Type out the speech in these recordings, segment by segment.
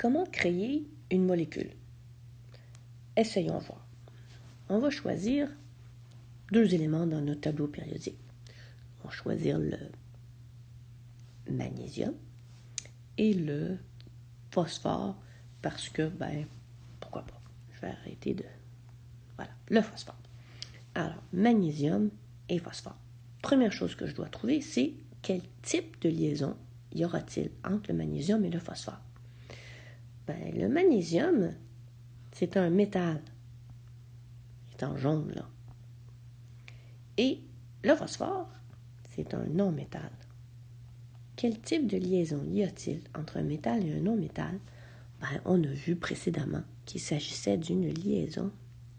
Comment créer une molécule? Essayons voir. On va choisir 2 éléments dans notre tableau périodique. On va choisir le magnésium et le phosphore parce que, pourquoi pas. Je vais arrêter de... Voilà, le phosphore. Alors, magnésium et phosphore. Première chose que je dois trouver, c'est quel type de liaison y aura-t-il entre le magnésium et le phosphore? Le magnésium, c'est un métal. C'est en jaune, là. Et le phosphore, c'est un non-métal. Quel type de liaison y a-t-il entre un métal et un non-métal? On a vu précédemment qu'il s'agissait d'une liaison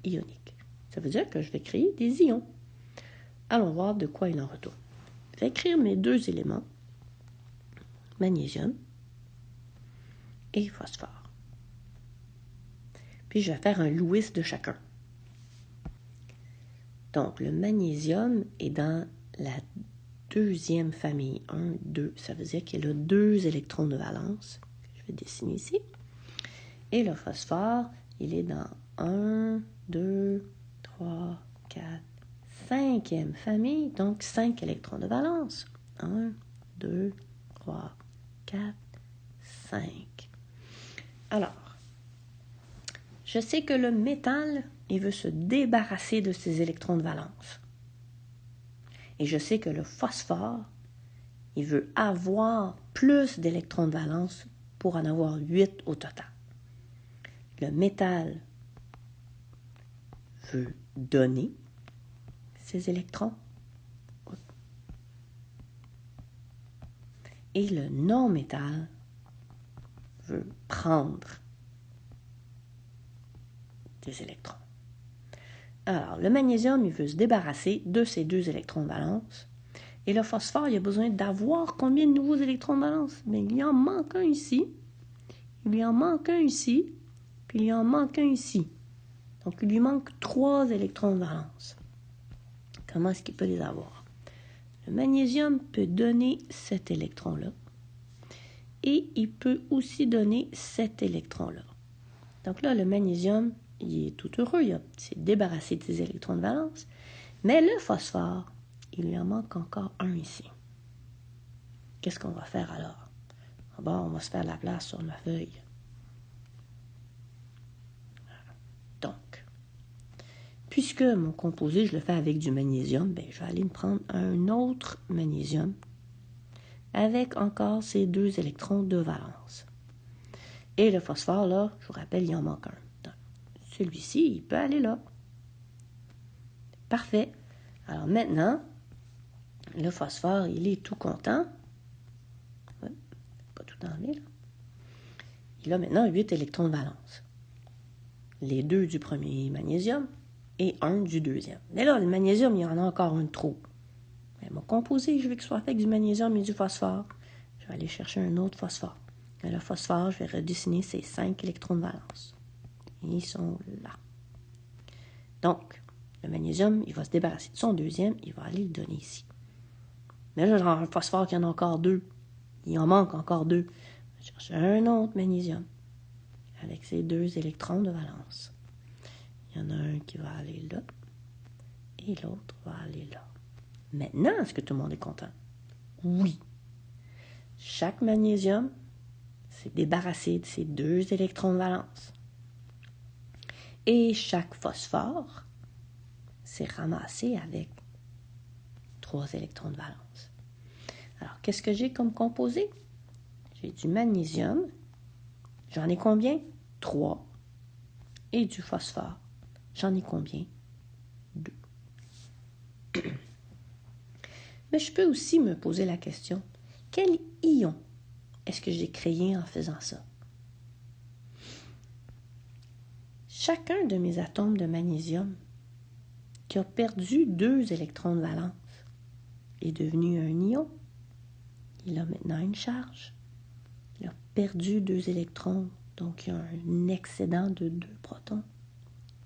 ionique. Ça veut dire que je vais créer des ions. Allons voir de quoi il en retourne. Je vais écrire mes 2 éléments, magnésium et phosphore. Puis je vais faire un Lewis de chacun. Donc, le magnésium est dans la 2e famille. 1, 2, ça veut dire qu'il a 2 électrons de valence. Je vais dessiner ici. Et le phosphore, il est dans 1, 2, 3, 4, 5e famille, donc 5 électrons de valence. 1, 2, 3, 4, 5. Alors, je sais que le métal, il veut se débarrasser de ses électrons de valence. Et je sais que le phosphore, il veut avoir plus d'électrons de valence pour en avoir 8 au total. Le métal veut donner ses électrons. Et le non-métal veut prendre des électrons. Alors, le magnésium, il veut se débarrasser de ces 2 électrons de valence. Et le phosphore, il a besoin d'avoir combien de nouveaux électrons de valence? Il lui en manque un ici. Il lui en manque un ici. Puis il lui en manque un ici. Donc, il lui manque 3 électrons de valence. Comment est-ce qu'il peut les avoir? Le magnésium peut donner cet électron-là. Et il peut aussi donner cet électron-là. Donc là, le magnésium, il est tout heureux. Il s'est débarrassé de ses électrons de valence. Mais le phosphore, il lui en manque encore un ici. Qu'est-ce qu'on va faire alors? D'abord, on va se faire la place sur ma feuille. Donc, puisque mon composé, je le fais avec du magnésium, je vais aller me prendre un autre magnésium avec encore ces 2 électrons de valence. Et le phosphore, là, je vous rappelle, il en manque un. Donc, celui-ci, il peut aller là. Parfait. Alors maintenant, le phosphore, il est tout content. Ouais, pas tout enlevé, là. Il a maintenant 8 électrons de valence. Les 2 du premier magnésium et 1 du deuxième. Mais là, le magnésium, il y en a encore un de trop. Mais mon composé, je veux qu'il soit fait avec du magnésium et du phosphore. Je vais aller chercher un autre phosphore. Et le phosphore, je vais redessiner ces 5 électrons de valence. Ils sont là. Donc, le magnésium, il va se débarrasser de son deuxième, il va aller le donner ici. Mais là, j'ai un phosphore qui en a encore 2. Il en manque encore 2. Je vais chercher un autre magnésium avec ces 2 électrons de valence. Il y en a un qui va aller là et l'autre va aller là. Maintenant, est-ce que tout le monde est content? Oui. Chaque magnésium s'est débarrassé de ses 2 électrons de valence. Et chaque phosphore s'est ramassé avec 3 électrons de valence. Alors, qu'est-ce que j'ai comme composé? J'ai du magnésium. J'en ai combien? 3. Et du phosphore. J'en ai combien? 2. Mais je peux aussi me poser la question, quel ion est-ce que j'ai créé en faisant ça? Chacun de mes atomes de magnésium qui a perdu 2 électrons de valence est devenu un ion. Il a maintenant une charge. Il a perdu 2 électrons, donc il y a un excédent de 2 protons.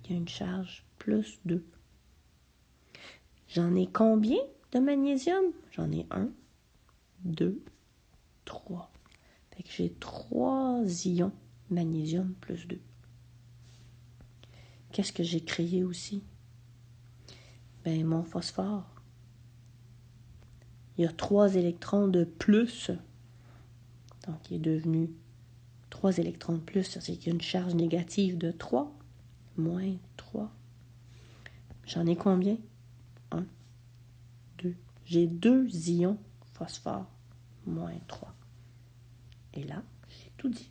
Il y a une charge plus 2. J'en ai combien de magnésium? J'en ai 1, 2, 3. Fait que j'ai 3 ions magnésium plus 2. Qu'est-ce que j'ai créé aussi? Ben, mon phosphore. Il y a 3 électrons de plus. Donc, il est devenu 3 électrons de plus. Ça, c'est qu'il y a une charge négative de 3. Moins 3. J'en ai combien? 1, 2. J'ai 2 ions phosphore. Moins 3. Et là, j'ai tout dit.